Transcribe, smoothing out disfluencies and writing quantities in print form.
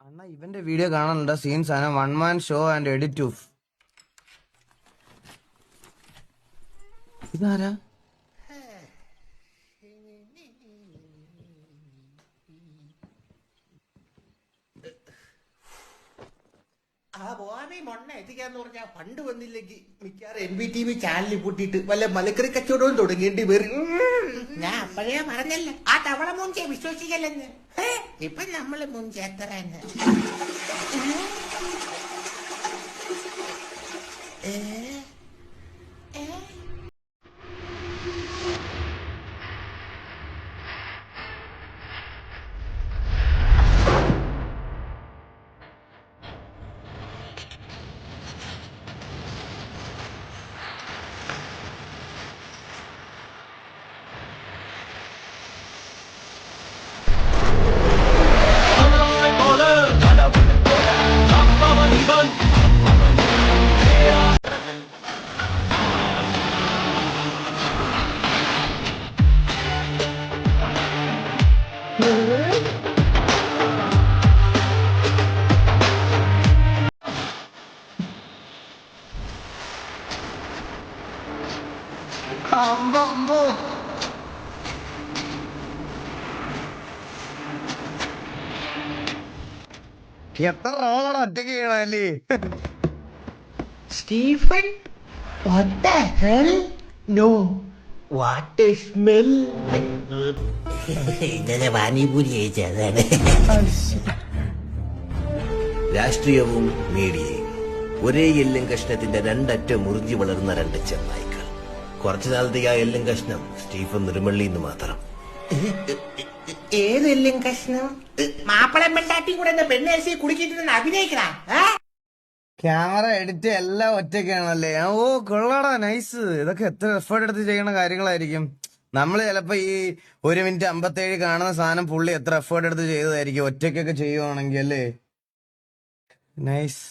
അണ്ണാ ഇവന്റെ വീഡിയോ കാണാനുണ്ട്. സീൻസ് ആണ് 1 man show and edit of. ഇതാരാ? ആ ബോമി മൊണ്ണ എത്തിക്കാന്ന് പറഞ്ഞാ ഫണ്ട് വന്നില്ലെങ്കിൽ മിക്കാറ് MBTV ചാനലിൽ പൂട്ടിയിട്ട് വല്ല മലക്കറി കച്ചവടവും തുടങ്ങേണ്ടി വരും. ഞാൻ അപ്പോഴേ പറഞ്ഞല്ലേ ആ തവള മൂഞ്ചെ വിശ്വസിക്കല്ലെന്ന്. ഇപ്പൊ നമ്മള് മൂഞ്ച എത്ര എത്ര റോളാണ് ഒറ്റയ്ക്ക് ചെയ്യണല്ലേ? Stephen, what the hell? No. What a smell. ഇന്നലെ പാനിപൂരി കഴിച്ചതാണ്. രാഷ്ട്രീയവും മീഡിയയും ഒരേ എല്ലും കഷ്ണത്തിന്റെ രണ്ടറ്റം മുറിഞ്ഞു വളർന്ന രണ്ട് ചെന്നായ്ക്കൾ. കുറച്ചു നാളത്തേക്ക് ആ എല്ലും കഷ്ണം സ്റ്റീഫൻ നിർമ്മള്ളിന്ന് മാത്രം. ഏതെല്ലാം കഷ്ണം? മാപ്പിളം പെണ്ടാട്ടി കൂടെ പെണ്ണേസി കുടിക്കിട്ട് അഭിനയിക്കണ. ക്യാമറ എഡിറ്റ് എല്ലാം ഒറ്റയ്ക്കാണല്ലേ? ഓ കൊള്ളാടാ, നൈസ്. ഇതൊക്കെ എത്ര എഫേർട്ട് എടുത്ത് ചെയ്യണ കാര്യങ്ങളായിരിക്കും. നമ്മള് ചിലപ്പോ ഈ 1 minute 57 കാണുന്ന സാധനം പുള്ളി എത്ര എഫേർട്ട് എടുത്ത് ചെയ്തതായിരിക്കും ഒറ്റയ്ക്കൊക്കെ ചെയ്യുവാണെങ്കിൽ അല്ലേ? നൈസ്.